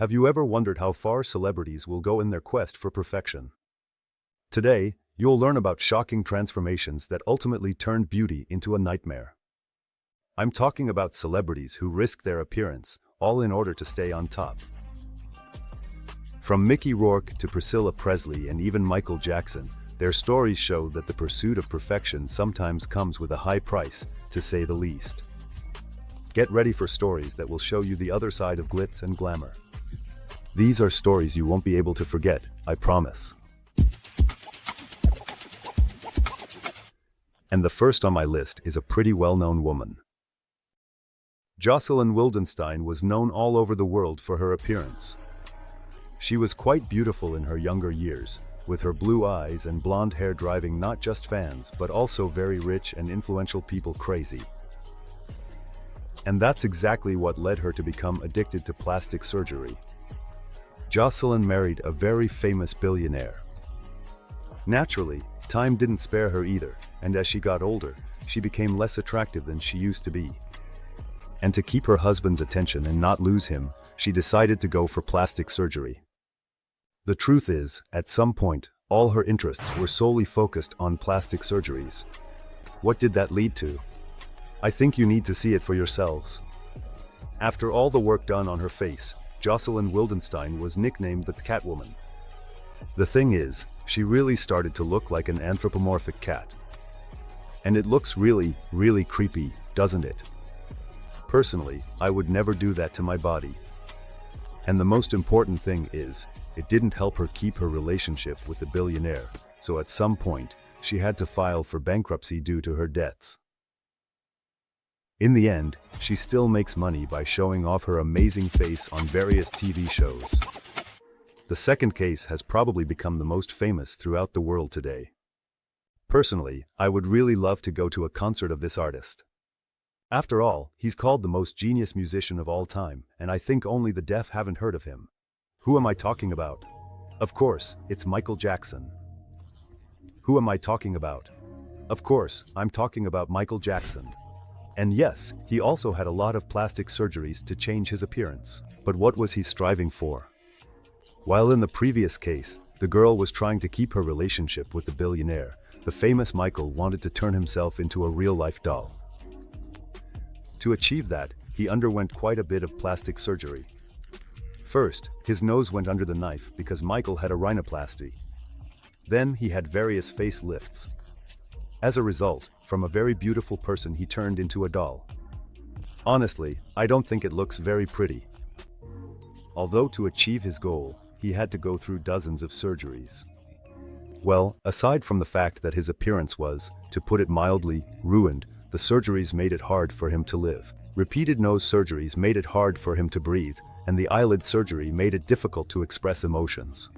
Have you ever wondered how far celebrities will go in their quest for perfection? Today, you'll learn about shocking transformations that ultimately turn beauty into a nightmare. I'm talking about celebrities who risk their appearance, all in order to stay on top. From Mickey Rourke to Priscilla Presley and even Michael Jackson, their stories show that the pursuit of perfection sometimes comes with a high price, to say the least. Get ready for stories that will show you the other side of glitz and glamour. These are stories you won't be able to forget, I promise. And the first on my list is a pretty well-known woman. Jocelyn Wildenstein was known all over the world for her appearance. She was quite beautiful in her younger years, with her blue eyes and blonde hair driving not just fans but also very rich and influential people crazy. And that's exactly what led her to become addicted to plastic surgery. Jocelyn married a very famous billionaire. Naturally, time didn't spare her either, and as she got older, she became less attractive than she used to be. And to keep her husband's attention and not lose him, she decided to go for plastic surgery. The truth is, at some point, all her interests were solely focused on plastic surgeries. What did that lead to? I think you need to see it for yourselves. After all the work done on her face, Jocelyn Wildenstein was nicknamed the Catwoman. The thing is, she really started to look like an anthropomorphic cat. And it looks really, really creepy, doesn't it? Personally, I would never do that to my body. And the most important thing is, it didn't help her keep her relationship with the billionaire, so at some point, she had to file for bankruptcy due to her debts. In the end, she still makes money by showing off her amazing face on various TV shows. The second case has probably become the most famous throughout the world today. Personally, I would really love to go to a concert of this artist. After all, he's called the most genius musician of all time, and I think only the deaf haven't heard of him. Who am I talking about? Of course, it's Michael Jackson. Who am I talking about? Of course, I'm talking about Michael Jackson. And yes, he also had a lot of plastic surgeries to change his appearance. But what was he striving for? While in the previous case, the girl was trying to keep her relationship with the billionaire, the famous Michael wanted to turn himself into a real-life doll. To achieve that, he underwent quite a bit of plastic surgery. First, his nose went under the knife because Michael had a rhinoplasty. Then he had various face lifts. As a result, from a very beautiful person he turned into a doll. Honestly, I don't think it looks very pretty. Although to achieve his goal, he had to go through dozens of surgeries. Well, aside from the fact that his appearance was, to put it mildly, ruined, the surgeries made it hard for him to live. Repeated nose surgeries made it hard for him to breathe, and the eyelid surgery made it difficult to express emotions.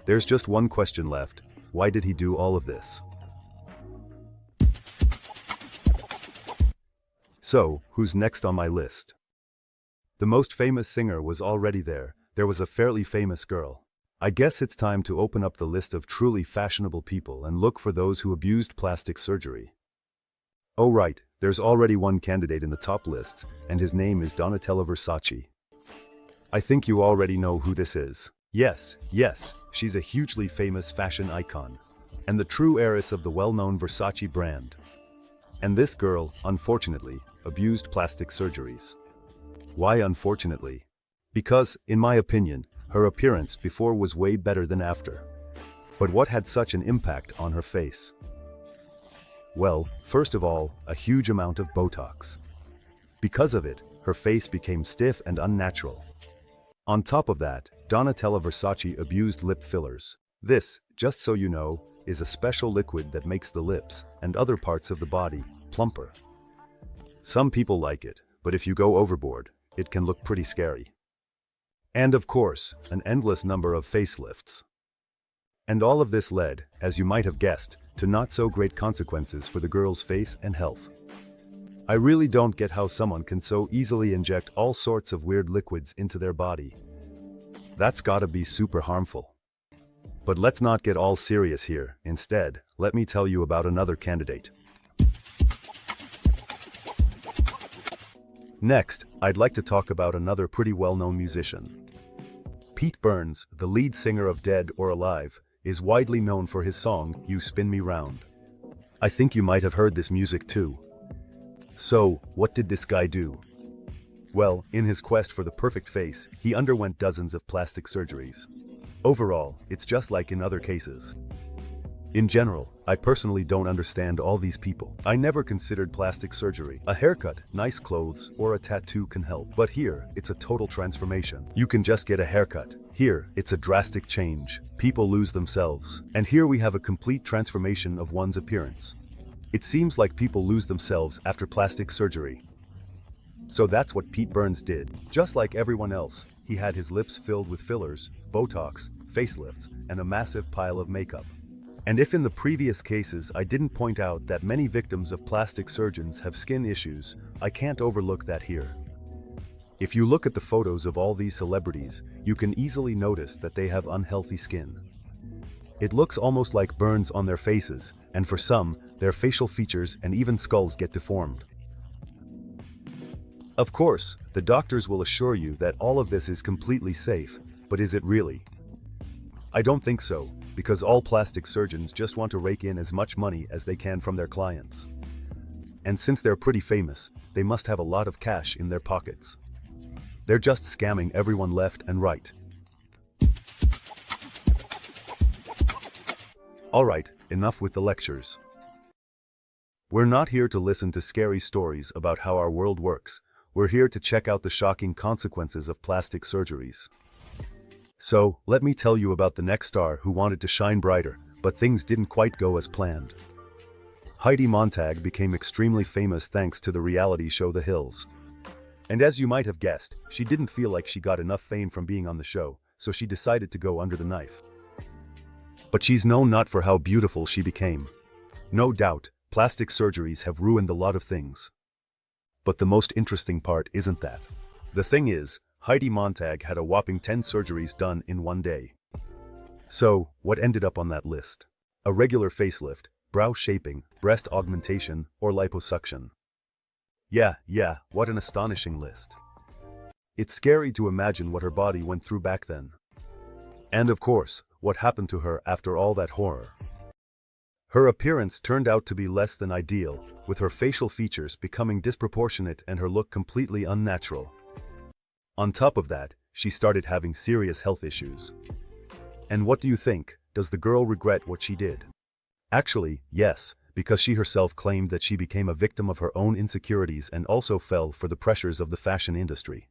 There's just one question left: why did he do all of this? So, who's next on my list? The most famous singer was already there. There was a fairly famous girl. I guess it's time to open up the list of truly fashionable people and look for those who abused plastic surgery. Oh right, there's already one candidate in the top lists, and his name is Donatella Versace. I think you already know who this is. Yes, she's a hugely famous fashion icon, and the true heiress of the well-known Versace brand. And this girl, unfortunately, abused plastic surgeries. Why unfortunately? Because, in my opinion, her appearance before was way better than after. But what had such an impact on her face? Well, first of all, a huge amount of Botox. Because of it, her face became stiff and unnatural. On top of that, Donatella Versace abused lip fillers. This, just so you know, is a special liquid that makes the lips and other parts of the body plumper. Some people like it, but if you go overboard, it can look pretty scary. And of course, an endless number of facelifts. And all of this led, as you might have guessed, to not so great consequences for the girl's face and health. I really don't get how someone can so easily inject all sorts of weird liquids into their body. That's gotta be super harmful. But let's not get all serious here. Instead, let me tell you about another candidate. Next, I'd like to talk about another pretty well-known musician. Pete Burns, the lead singer of Dead or Alive, is widely known for his song, You Spin Me Round. I think you might have heard this music too. So, what did this guy do? Well, in his quest for the perfect face, he underwent dozens of plastic surgeries. Overall, it's just like in other cases. In general, I personally don't understand all these people. I never considered plastic surgery. A haircut, nice clothes, or a tattoo can help. But here, it's a total transformation. You can just get a haircut. Here, it's a drastic change. People lose themselves. And here we have a complete transformation of one's appearance. It seems like people lose themselves after plastic surgery. So that's what Pete Burns did. Just like everyone else, he had his lips filled with fillers, Botox, facelifts, and a massive pile of makeup. And if in the previous cases I didn't point out that many victims of plastic surgeons have skin issues, I can't overlook that here. If you look at the photos of all these celebrities, you can easily notice that they have unhealthy skin. It looks almost like burns on their faces, and for some, their facial features and even skulls get deformed. Of course, the doctors will assure you that all of this is completely safe, but is it really? I don't think so, because all plastic surgeons just want to rake in as much money as they can from their clients. And since they're pretty famous, they must have a lot of cash in their pockets. They're just scamming everyone left and right. Alright, enough with the lectures. We're not here to listen to scary stories about how our world works. We're here to check out the shocking consequences of plastic surgeries. So, let me tell you about the next star who wanted to shine brighter, but things didn't quite go as planned. Heidi Montag became extremely famous thanks to the reality show The Hills. And as you might have guessed, she didn't feel like she got enough fame from being on the show, so she decided to go under the knife. But she's known not for how beautiful she became. No doubt, plastic surgeries have ruined a lot of things. But the most interesting part isn't that. The thing is, Heidi Montag had a whopping 10 surgeries done in one day. So, what ended up on that list? A regular facelift, brow shaping, breast augmentation, or liposuction. Yeah, what an astonishing list. It's scary to imagine what her body went through back then. And of course, what happened to her after all that horror. Her appearance turned out to be less than ideal, with her facial features becoming disproportionate and her look completely unnatural. On top of that, she started having serious health issues. And what do you think? Does the girl regret what she did? Actually, yes, because she herself claimed that she became a victim of her own insecurities and also fell for the pressures of the fashion industry.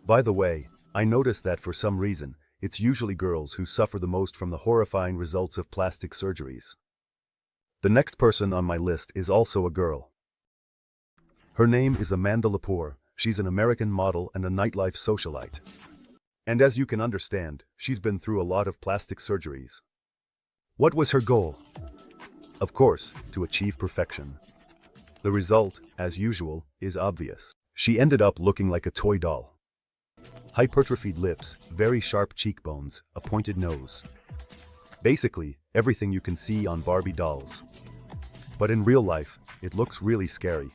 By the way, I noticed that for some reason, it's usually girls who suffer the most from the horrifying results of plastic surgeries. The next person on my list is also a girl. Her name is Amanda Lepore. She's an American model and a nightlife socialite. And as you can understand, she's been through a lot of plastic surgeries. What was her goal? Of course, to achieve perfection. The result, as usual, is obvious. She ended up looking like a toy doll. Hypertrophied lips, very sharp cheekbones, a pointed nose. Basically, everything you can see on Barbie dolls. But in real life, it looks really scary.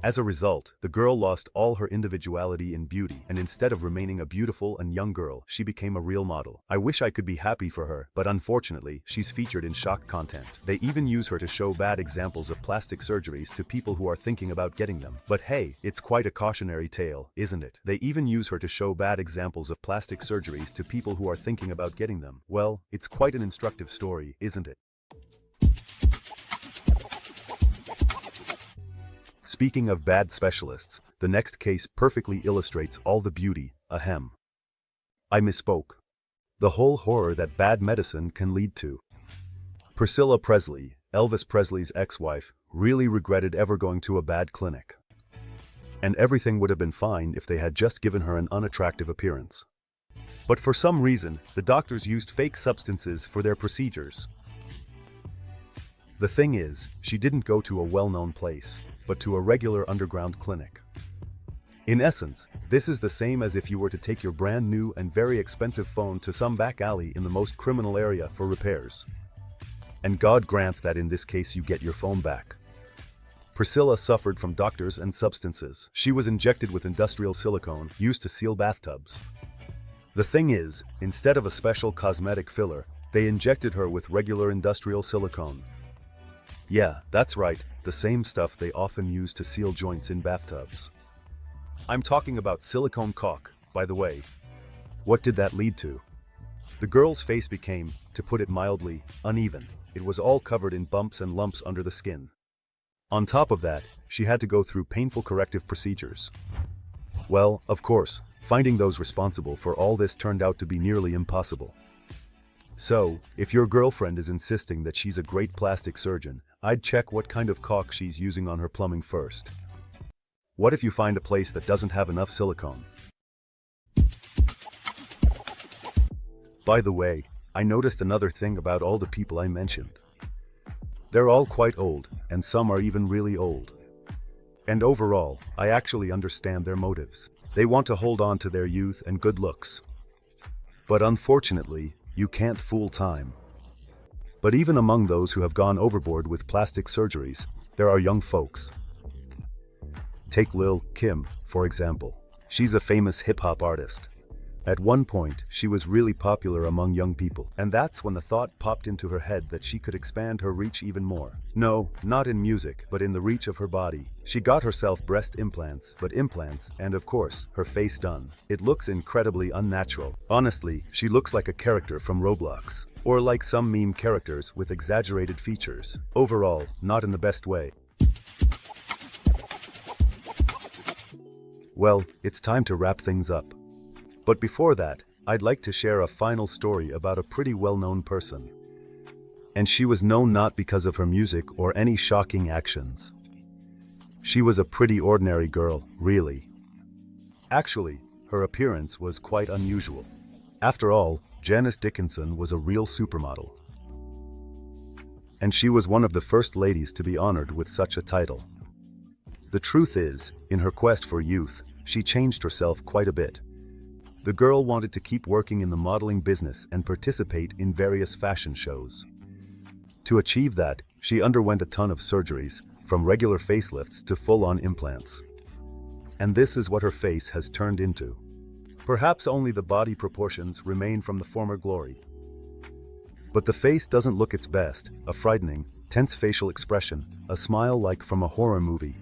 As a result, the girl lost all her individuality and beauty, and instead of remaining a beautiful and young girl, she became a real model. I wish I could be happy for her, but unfortunately, she's featured in shock content. They even use her to show bad examples of plastic surgeries to people who are thinking about getting them. But hey, it's quite a cautionary tale, isn't it? They even use her to show bad examples of plastic surgeries to people who are thinking about getting them. Well, it's quite an instructive story, isn't it? Speaking of bad specialists, the next case perfectly illustrates all the beauty, ahem. I misspoke. The whole horror that bad medicine can lead to. Priscilla Presley, Elvis Presley's ex-wife, really regretted ever going to a bad clinic. And everything would have been fine if they had just given her an unattractive appearance. But for some reason, the doctors used fake substances for their procedures. The thing is, she didn't go to a well-known place, but to a regular underground clinic. In essence, this is the same as if you were to take your brand new and very expensive phone to some back alley in the most criminal area for repairs. And God grants that in this case you get your phone back. Priscilla suffered from doctors and substances. She was injected with industrial silicone used to seal bathtubs. The thing is, instead of a special cosmetic filler, they injected her with regular industrial silicone. Yeah, that's right, the same stuff they often use to seal joints in bathtubs. I'm talking about silicone caulk, by the way. What did that lead to? The girl's face became, to put it mildly, uneven. It was all covered in bumps and lumps under the skin. On top of that, she had to go through painful corrective procedures. Well, of course, finding those responsible for all this turned out to be nearly impossible. So, if your girlfriend is insisting that she's a great plastic surgeon, I'd check what kind of caulk she's using on her plumbing first. What if you find a place that doesn't have enough silicone? By the way, I noticed another thing about all the people I mentioned. They're all quite old, and some are even really old. And overall, I actually understand their motives. They want to hold on to their youth and good looks. But unfortunately, you can't fool time. But even among those who have gone overboard with plastic surgeries, there are young folks. Take Lil' Kim, for example. She's a famous hip-hop artist. At one point, she was really popular among young people, and that's when the thought popped into her head that she could expand her reach even more. No, not in music, but in the reach of her body. She got herself breast implants, and of course, her face done. It looks incredibly unnatural. Honestly, she looks like a character from Roblox. Or like some meme characters with exaggerated features. Overall, not in the best way. Well, it's time to wrap things up. But before that, I'd like to share a final story about a pretty well-known person. And she was known not because of her music or any shocking actions. She was a pretty ordinary girl, really. Actually, her appearance was quite unusual. After all, Janice Dickinson was a real supermodel. And she was one of the first ladies to be honored with such a title. The truth is, in her quest for youth, she changed herself quite a bit. The girl wanted to keep working in the modeling business and participate in various fashion shows. To achieve that, she underwent a ton of surgeries, from regular facelifts to full-on implants. And this is what her face has turned into. Perhaps only the body proportions remain from the former glory. But the face doesn't look its best, a frightening, tense facial expression, a smile like from a horror movie.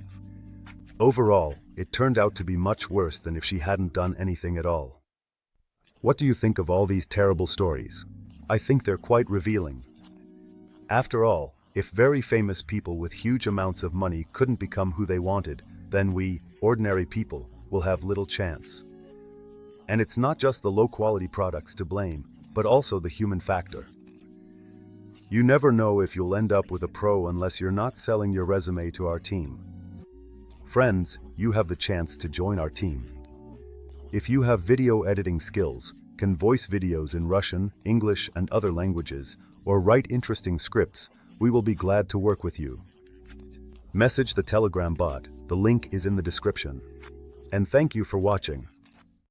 Overall, it turned out to be much worse than if she hadn't done anything at all. What do you think of all these terrible stories? I think they're quite revealing. After all, if very famous people with huge amounts of money couldn't become who they wanted, then we, ordinary people, will have little chance. And it's not just the low-quality products to blame, but also the human factor. You never know if you'll end up with a pro unless you're not selling your resume to our team. Friends, you have the chance to join our team. If you have video editing skills, can voice videos in Russian, English, and other languages, or write interesting scripts, we will be glad to work with you. Message the Telegram bot, the link is in the description. And thank you for watching.